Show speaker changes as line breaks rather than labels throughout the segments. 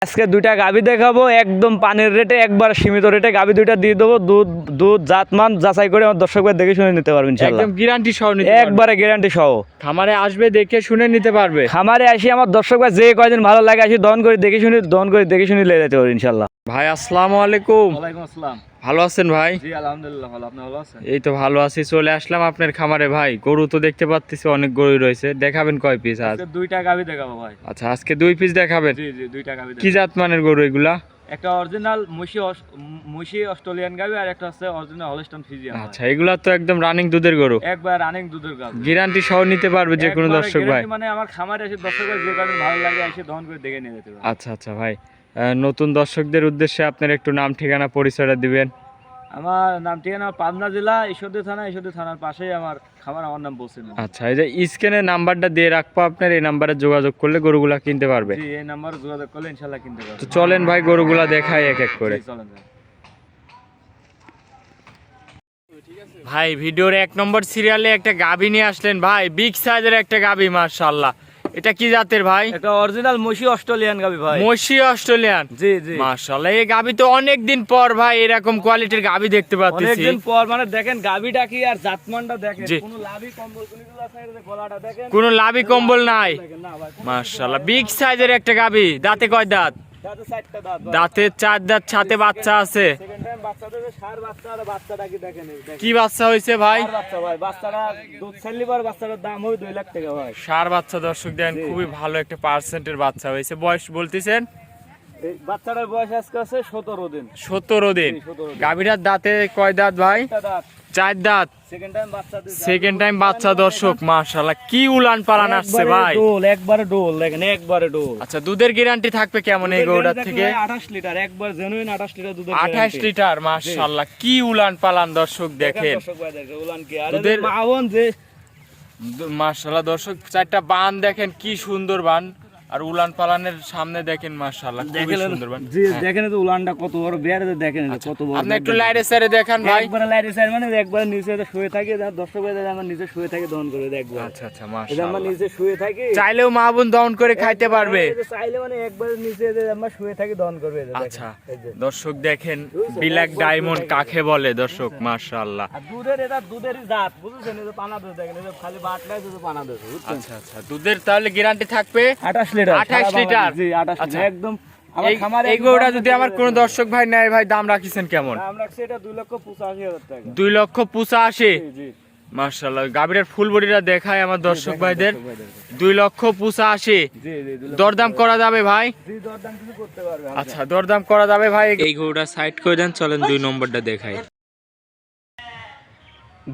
আজকে দুইটা গাভী দেখাবো একদম পানির রেটে, একবার সীমিত রেটে গাভী দুইটা দিয়ে দেবো। দুধ জাতমান যাচাই করে আমার দর্শকদের দেখে শুনে নিতে পারবেন ইনশাআল্লাহ।
একদম গ্যারান্টি সহ নিতে
একবারে গ্যারান্টি সহ।
খামারে আসবে দেখে শুনে নিতে পারবে।
খামারে আসি আমার দর্শকরা যে কয়দিন ভালো লাগে আসি দহন করে দেখে শুনে লেগে যেতে পারবে ইনশাআল্লাহ।
ভাই আসসালামু আলাইকুম।
ওয়ালাইকুম আসসালাম।
ভালো আছেন ভাই?
জি আলহামদুলিল্লাহ ভালো, আপনি ভালো আছেন?
এই তো ভালো আছি, চলে আসলাম আপনার খামারে ভাই। গরু তো দেখতে পাচ্ছি অনেক গরু রয়েছে, দেখাবেন কয় পিস? আজ
দুইটা গাভী দেখাবো ভাই।
আচ্ছা, আজকে 2 পিস দেখাবেন?
জি জি, দুইটা গাভী।
কি জাত মানের গরু এগুলা?
একটা অরিজিনাল মুশি অস্ট্রেলিয়ান গাভী আর একটা আছে অরিজিনাল হলস্টাইন ফ্রিজিয়ান।
আচ্ছা, এগুলা তো একদম রানিং দুধের গরু,
একবার রানিং দুধের গাভী।
গ্যারান্টি সহ নিতে পারবে যে কোনো দর্শক ভাই?
মানে আমার খামারে এসে দর্শকরা যে কয়দিন ভালো লাগে এসে দহন করে দেখে নিয়ে যেতে পারবে।
আচ্ছা আচ্ছা ভাই, নতুন দর্শকদের উদ্দেশ্যে আপনার একটু নাম ঠিকানা পরিচয়টা দিবেন।
আমার নাম ঠিকানা পাবনা জেলা ঈশ্বরদী থানার পাশেই আমার খামার, আমার নাম বলছেন।
আচ্ছা, এই যে স্ক্রিনে নাম্বারটা দিয়ে রাখবো, আপনার এই নাম্বারে যোগাযোগ করলে গরুগুলা কিনতে পারবে।
জি, এই নাম্বারে যোগাযোগ করলে ইনশাআল্লাহ কিনতে পারবে।
তো চলেন ভাই গরুগুলা দেখাই এক এক করে।
চলেন ভাই।
ভাই ভিডিওর 1 নম্বর সিরিয়ালে একটা গাভী নিয়ে আসলেন ভাই, বিগ সাইজের একটা গাভী, মাশাআল্লাহ। এটা কি জাতের ভাই?
এটা অরিজিনাল মুশি অস্ট্রেলিয়ান গাভী ভাই।
মশি অস্ট্রেলিয়ান?
জি জি
মাশাআল্লাহ, এই গাভী তো অনেক দিন পর ভাই এরকম কোয়ালিটির গাভী দেখতে পাচ্ছি।
অনেকদিন পর, মানে দেখেন গাভীটা কি আর জাতমানটা দেখেন,
জি।
কোনো লাভই কম্বল কোনগুলো আছে এর গলাটা দেখেন,
কোনো লাভি কম্বল নাই,
দেখেন না ভাই।
মাশাআল্লাহ। বিগ সাইজের একটা গাভী, দাঁতে কয় দাঁত?
দাঁতে 4টা দাঁত ভাই।
দাঁতে 4 দাঁত, সাথে বাচ্চা আছে।
সেকেন্ড টাইম বাচ্চা দেবে, সার বাচ্চা, আর বাচ্চাটা কি দেখেন এই দেখেন।
কি বাচ্চা হয়েছে ভাই?
সার বাচ্চা ভাই, বাচ্চাটা দুধ ছাড়লি পর বাচ্চাটার দাম হবে 2 লাখ টাকা ভাই।
সার বাচ্চা, দর্শক দেন খুবই ভালো একটা পার্সেন্টের বাচ্চা হয়েছে। বয়স বলতেছেন?
এই বাচ্চাটার বয়স আজকে আছে 17 দিন।
17 দিন।
17 দিন।
গাভীটার দাঁতে কয় দাঁত ভাই?
4টা দাঁত।
4 দাঁত।
সেকেন্ড টাইম বাচ্চা দিছে।
সেকেন্ড টাইম বাচ্চা, দর্শক মাশাআল্লাহ কি উলান পালান আসছে ভাই।
একবারে ডোল দেখেন, একবারে ডোল।
আচ্ছা, দুধের গ্যারান্টি থাকবে কেমন এই গরুটার থেকে?
28 লিটার, একবার জেনুইন 28 লিটার দুধের।
28 লিটার, মাশাআল্লাহ কি উলান পালান দর্শক দেখেন। দুধের
মাওন যে
মাশাআল্লাহ দর্শক, 4টা বান দেখেন কি সুন্দর বান, আর উলান পালানের সামনে দেখেন মাশাআল্লাহ খুবই সুন্দর বান।
জি দেখেন তো উলানটা কত বড়, বেয়ারে দেখেন কত বড়।
আপনি একটু লাইরে সাইরে দেখান ভাই।
একবারে লাইরে সাইড, মানে একবারে নিচে শুয়ে থাকে, দর্শক ভাই আমার নিচে শুয়ে থাকে দহন করে দেখবেন।
আচ্ছা আচ্ছা,
এটা
মাশাআল্লাহ।
আমার নিচে শুয়ে থাকে,
চাইলেও মা বোন দহন করে খাইতে পারবে।
চাইলে মানে একবারে নিচে আমার শুয়ে থাকে দহন করবে।
আচ্ছা দর্শক দেখেন, ব্ল্যাক ডায়মন্ড কাকে বলে দর্শক, মাশাআল্লাহ।
আর দুধের, এটা দুধেরই জাত, বুঝছেন? এই যে পানা দুধ দেখেন, এই যে খালি বাটলাই দুধ পানা দুধ, বুঝছেন?
আচ্ছা আচ্ছা, দুধের তাহলে গ্যারান্টি থাকবে
28 লিটার।
28 লিটার।
জি 28
আচ্ছা।
লিটার একদম। আমার খামারে
এই গরুটা যদি আমার কোনো দর্শক ভাই নেয় ভাই, দাম রাখিছেন কেমন?
আমরা সেটা 2,85,000 টাকা।
2,85,000।
জি জি
মাশাআল্লাহ, গাভীর ফুল বডিটা দেখায় আমার দর্শক ভাইদের। 2,85,000।
জি জি
দরদাম করা যাবে ভাই?
জি, দরদাম কিছু করতে পারবে।
আচ্ছা, দরদাম করা যাবে ভাই। এই গরুটা সাইড করে দেন, চলেন 2 নম্বরটা দেখাই।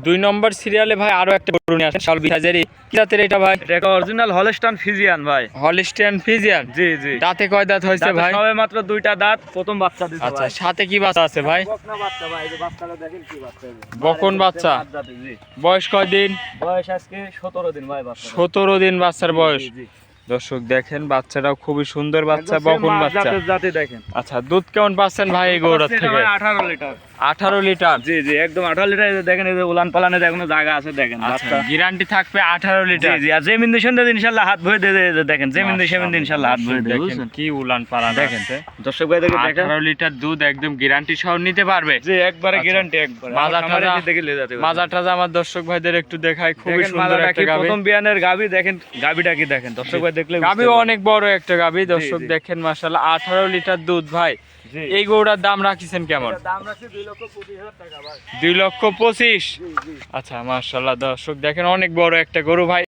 2 নম্বর সিরিয়ালে ভাই আরো একটা গরু নিয়ে আসেন, শাল বিহাজেরি। কি জাতের এটা ভাই?
এটা অরিজিনাল হলস্টাইন ফ্রিজিয়ান ভাই।
Holstein Friesian?
জি জি।
দাঁতে কয় দাঁত হয়েছে ভাই?
সবে মাত্র 2টা দাঁত, প্রথম বাচ্চা দিছে
আচ্ছা,
ভাই।
সাথে কি বাচ্চা আছে ভাই?
বকনা বাচ্চা ভাই, এই যে বাচ্চাটা দেখেন কি বাচ্চা, এই যে।
বকন বাচ্চা?
জি।
বয়স কয় দিন?
বয়স আজকে 17 দিন ভাই বাচ্চা।
17 দিন বাচ্চার বয়স।
জি জি।
দর্শক দেখেন, বাচ্চাটাও খুবই সুন্দর বাচ্চা, বকন বাচ্চা।
জাতে দেখেন।
আচ্ছা, দুধ কেমন পাচ্ছেন ভাই এই গরুটার
এটা
থেকে?
ভাই 18 লিটার।
18 লিটার?
জি জি, একদম 18 লিটার। এই যে দেখেন, এই যে উলান পালানে এখনো জায়গা আছে দেখেন।
আচ্ছা,
বাচ্চা
গ্যারান্টি থাকবে 18
জি
লিটার।
জি। আর জেমিন দিশন দিয়ে ইনশাআল্লাহ হাত ভরে দিয়ে দেখেন, জেমিন দিশন ইনশাআল্লাহ হাত ভরে দিয়ে,
দেখেন
বুঝছেন?
কি উলান পালান
দেখেন
আছে।
দর্শক ভাই দেখে দেখেন।
18 লিটার দুধ একদম গ্যারান্টি সহ নিতে পারবে।
জি একবারে
আচ্ছা।
গ্যারান্টি, একবারে।
মাজা
আমার খামারে
টাজা-
এসে দেখে নিয়ে যেতে পারবেন।
মাজা টাজা আমার দর্শক ভাইদের একটু দেখায়, খুবই
দেখেন
সুন্দর
মালাটা
একটা
কি,
গাভী।
প্রথম বিয়ানের গাভী দেখেন, গাভীটা কি দেখেন দর্শক ভাই দেখলে বুঝতে
গাভী
পারবেন।
অনেক বড় একটা গাভী, দর্শক
জি।
দেখেন মাশাআল্লাহ 18 লিটার দুধ ভাই।
জি।
এই গরুটার দাম রাখিছেন কেমন?
এটার দাম রাখছি 2,25,000 টাকা ভাই।
2,25,000।
জি জি।
আচ্ছা মাশাআল্লাহ, দর্শক দেখেন অনেক বড় একটা গরু ভাই।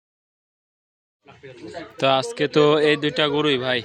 তো আজকে তো এই 2টা গরুই ভাই।